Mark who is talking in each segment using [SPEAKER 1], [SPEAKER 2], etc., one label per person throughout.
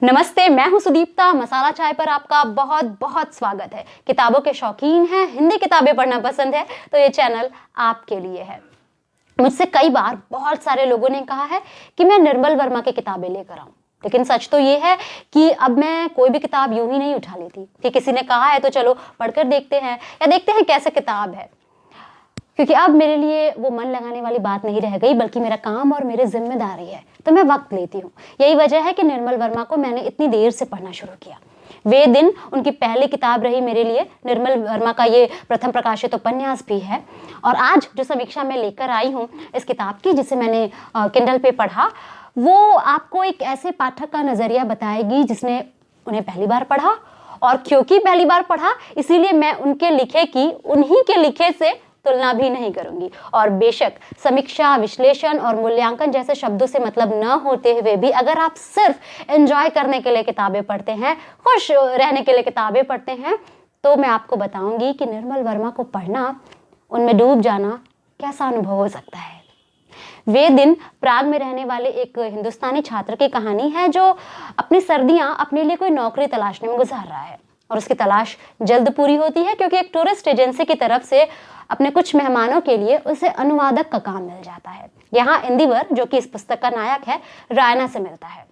[SPEAKER 1] नमस्ते, मैं हूं सुदीप्ता। मसाला चाय पर आपका बहुत बहुत स्वागत है। किताबों के शौकीन हैं, हिंदी किताबें पढ़ना पसंद है तो ये चैनल आपके लिए है। मुझसे कई बार बहुत सारे लोगों ने कहा है कि मैं निर्मल वर्मा की किताबें लेकर आऊं, लेकिन सच तो ये है कि अब मैं कोई भी किताब यूं ही नहीं उठा लेती कि किसी ने कहा है तो चलो पढ़कर देखते हैं या देखते हैं कैसे किताब है, क्योंकि अब मेरे लिए वो मन लगाने वाली बात नहीं रह गई, बल्कि मेरा काम और मेरी जिम्मेदारी है, तो मैं वक्त लेती हूँ। यही वजह है कि निर्मल वर्मा को मैंने इतनी देर से पढ़ना शुरू किया। वे दिन उनकी पहली किताब रही मेरे लिए। निर्मल वर्मा का ये प्रथम प्रकाशित उपन्यास भी है। और आज जो समीक्षा मैं लेकर आई हूँ इस किताब की, जिसे मैंने किंडल पे पढ़ा, वो आपको एक ऐसे पाठक का नजरिया बताएगी जिसने उन्हें पहली बार पढ़ा। और क्योंकि पहली बार पढ़ा, इसीलिए मैं उनके लिखे की उन्हीं के लिखे से तुलना भी नहीं करूंगी। और बेशक समीक्षा, विश्लेषण और मूल्यांकन जैसे शब्दों से मतलब न होते हुए भी अगर आप सिर्फ एंजॉय करने के लिए किताबें पढ़ते हैं, खुश रहने के लिए किताबें पढ़ते हैं, तो मैं आपको बताऊंगी कि निर्मल वर्मा को पढ़ना, उनमें डूब जाना कैसा अनुभव हो सकता है। वे दिन प्राग में रहने वाले एक हिंदुस्तानी छात्र की कहानी है जो अपनी सर्दियां अपने लिए कोई नौकरी तलाशने में गुजार रहा है। और उसकी तलाश जल्द पूरी होती है क्योंकि एक टूरिस्ट एजेंसी की तरफ से अपने कुछ मेहमानों के लिए उसे अनुवादक का काम मिल जाता है। यहाँ इंदिवर, जो कि इस पुस्तक का नायक है, रायना से मिलता है।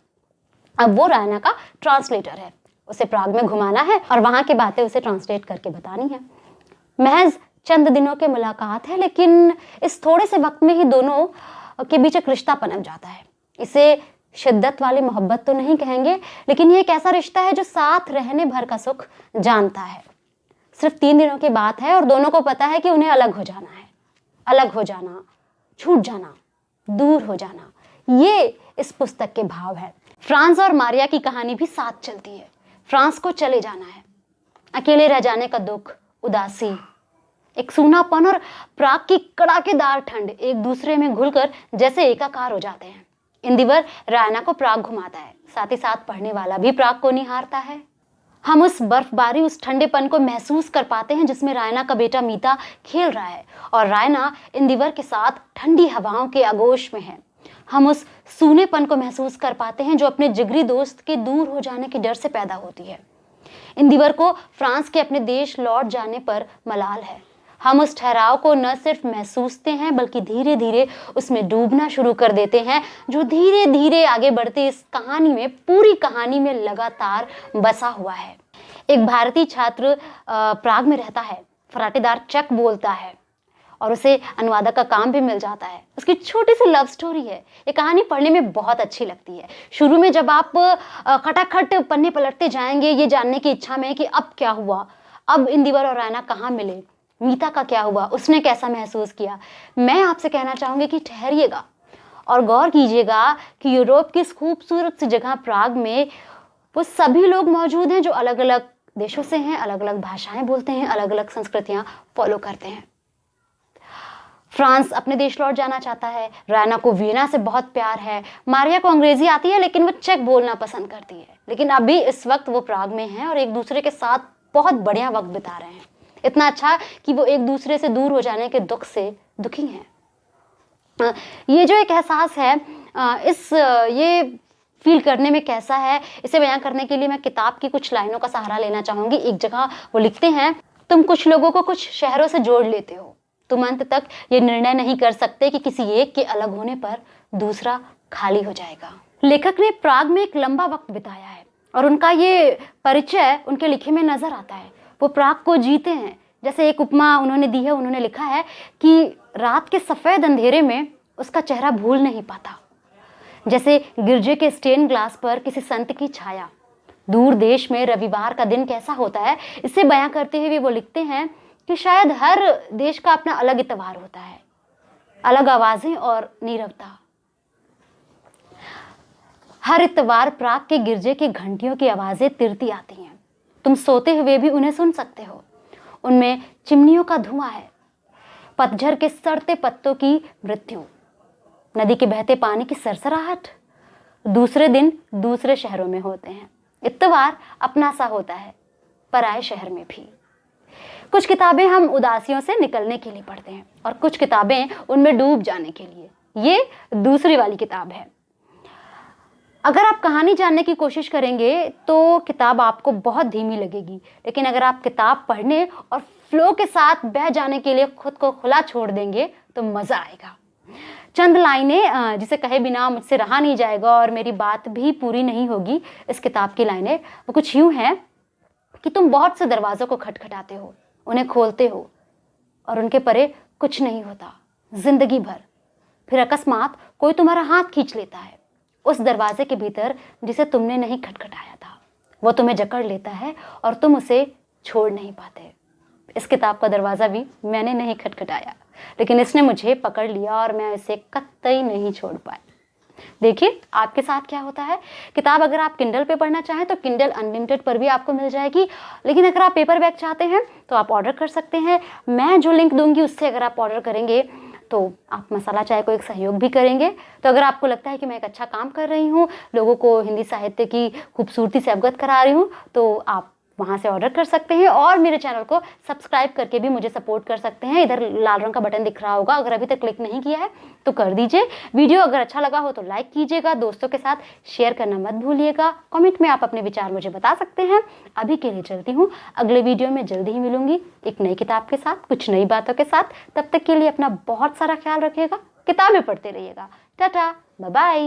[SPEAKER 1] अब वो रायना का ट्रांसलेटर है। उसे प्राग में घुमाना है और वहां की बातें उसे ट्रांसलेट करके बतानी है। महज चंद दिनों की मुलाकात है, लेकिन इस थोड़े से वक्त में ही दोनों के बीच एक रिश्ता पनप जाता है। इसे शिद्दत वाली मोहब्बत तो नहीं कहेंगे, लेकिन ये एक ऐसा रिश्ता है जो साथ रहने भर का सुख जानता है। सिर्फ 3 दिनों की बात है और दोनों को पता है कि उन्हें अलग हो जाना है। अलग हो जाना, छूट जाना, दूर हो जाना, ये इस पुस्तक के भाव है। फ्रांस और मारिया की कहानी भी साथ चलती है। फ्रांस को चले जाना है, अकेले रह जाने का दुख, उदासी, एक सूनापन और प्राग की कड़ाकेदार ठंड एक दूसरे में घुलकर जैसे एकाकार हो जाते हैं। इंदिवर रायना को प्राग घुमाता है, साथ ही साथ पढ़ने वाला भी प्राग को निहारता है। हम उस बर्फबारी, उस ठंडेपन को महसूस कर पाते हैं जिसमें रायना का बेटा मीता खेल रहा है और रायना इंदिवर के साथ ठंडी हवाओं के आगोश में है। हम उस सूनेपन को महसूस कर पाते हैं जो अपने जिगरी दोस्त के दूर हो जाने के डर से पैदा होती है। इंदिवर को फ्रांस के अपने देश लौट जाने पर मलाल है। हम उस ठहराव को न सिर्फ महसूसते हैं, बल्कि धीरे धीरे उसमें डूबना शुरू कर देते हैं, जो धीरे धीरे आगे बढ़ते इस कहानी में, पूरी कहानी में लगातार बसा हुआ है। एक भारतीय छात्र प्राग में रहता है, फराटेदार चेक बोलता है और उसे अनुवादक का काम भी मिल जाता है। उसकी छोटी सी लव स्टोरी है। ये कहानी पढ़ने में बहुत अच्छी लगती है। शुरू में जब आप खटाखट पन्ने पलटते जाएंगे ये जानने की इच्छा में कि अब क्या हुआ, अब इंदिवर और रायना कहाँ मिले, मीता का क्या हुआ, उसने कैसा महसूस किया, मैं आपसे कहना चाहूंगी कि ठहरिएगा और गौर कीजिएगा कि यूरोप की इस खूबसूरत सी जगह प्राग में वो सभी लोग मौजूद हैं जो अलग अलग देशों से हैं, अलग अलग भाषाएं बोलते हैं, अलग अलग संस्कृतियां फॉलो करते हैं। फ्रांस अपने देश लौट जाना चाहता है। रायना को वियना से बहुत प्यार है। मारिया को अंग्रेजी आती है लेकिन वो चेक बोलना पसंद करती है। लेकिन अभी इस वक्त वो प्राग में है और एक दूसरे के साथ बहुत बढ़िया वक्त बिता रहे हैं। इतना अच्छा कि वो एक दूसरे से दूर हो जाने के दुख से दुखी हैं। ये जो एक एहसास है, ये फील करने में कैसा है, इसे बयां करने के लिए मैं किताब की कुछ लाइनों का सहारा लेना चाहूंगी। एक जगह वो लिखते हैं, तुम कुछ लोगों को कुछ शहरों से जोड़ लेते हो, तुम अंत तक ये निर्णय नहीं कर सकते कि किसी एक के अलग होने पर दूसरा खाली हो जाएगा। लेखक ने प्राग में एक लंबा वक्त बिताया है और उनका ये परिचय उनके लिखे में नजर आता है। वो प्राग को जीते हैं। जैसे एक उपमा उन्होंने दी है, उन्होंने लिखा है कि रात के सफेद अंधेरे में उसका चेहरा भूल नहीं पाता, जैसे गिरजे के स्टेन ग्लास पर किसी संत की छाया। दूर देश में रविवार का दिन कैसा होता है, इसे बयां करते हुए वो लिखते हैं कि शायद हर देश का अपना अलग इतवार होता है, अलग आवाजें और नीरवता। हर इतवार प्राग के गिरजे की घंटियों की आवाजें तिरती आती हैं। तुम सोते हुए भी उन्हें सुन सकते हो। उनमें चिमनियों का धुआं है, पतझड़ के सड़ते पत्तों की मृत्यु, नदी के बहते पानी की सरसराहट। दूसरे दिन दूसरे शहरों में होते हैं। इत्तेवार अपना सा होता है, पराए शहर में भी। कुछ किताबें हम उदासियों से निकलने के लिए पढ़ते हैं और कुछ किताबें उनमें डूब जाने के लिए। ये दूसरी वाली किताब है। अगर आप कहानी जानने की कोशिश करेंगे तो किताब आपको बहुत धीमी लगेगी, लेकिन अगर आप किताब पढ़ने और फ्लो के साथ बह जाने के लिए खुद को खुला छोड़ देंगे तो मज़ा आएगा। चंद लाइनें जिसे कहे बिना मुझसे रहा नहीं जाएगा और मेरी बात भी पूरी नहीं होगी। इस किताब की लाइनें वो कुछ यूँ हैं कि तुम बहुत से दरवाज़ों को खटखटाते हो, उन्हें खोलते हो और उनके परे कुछ नहीं होता जिंदगी भर। फिर अकस्मात कोई तुम्हारा हाथ खींच लेता है उस दरवाजे के भीतर जिसे तुमने नहीं खटखटाया था। वो तुम्हें जकड़ लेता है और तुम उसे छोड़ नहीं पाते। इस किताब का दरवाज़ा भी मैंने नहीं खटखटाया, लेकिन इसने मुझे पकड़ लिया और मैं इसे कतई नहीं छोड़ पाई। देखिए आपके साथ क्या होता है। किताब अगर आप किंडल पे पढ़ना चाहें तो किंडल अनलिमिटेड पर भी आपको मिल जाएगी, लेकिन अगर आप पेपर बैग चाहते हैं तो आप ऑर्डर कर सकते हैं। मैं जो लिंक दूंगी उससे अगर आप ऑर्डर करेंगे तो आप मसाला चाय को एक सहयोग भी करेंगे। तो अगर आपको लगता है कि मैं एक अच्छा काम कर रही हूँ, लोगों को हिंदी साहित्य की खूबसूरती से अवगत करा रही हूँ, तो आप वहाँ से ऑर्डर कर सकते हैं और मेरे चैनल को सब्सक्राइब करके भी मुझे सपोर्ट कर सकते हैं। इधर लाल रंग का बटन दिख रहा होगा, अगर अभी तक क्लिक नहीं किया है तो कर दीजिए। वीडियो अगर अच्छा लगा हो तो लाइक कीजिएगा, दोस्तों के साथ शेयर करना मत भूलिएगा। कमेंट में आप अपने विचार मुझे बता सकते हैं। अभी के लिए चलती हूँ, अगले वीडियो में जल्दी ही मिलूंगी एक नई किताब के साथ, कुछ नई बातों के साथ। तब तक के लिए अपना बहुत सारा ख्याल रखिएगा, किताबें पढ़ते रहिएगा। Tata, bye bye.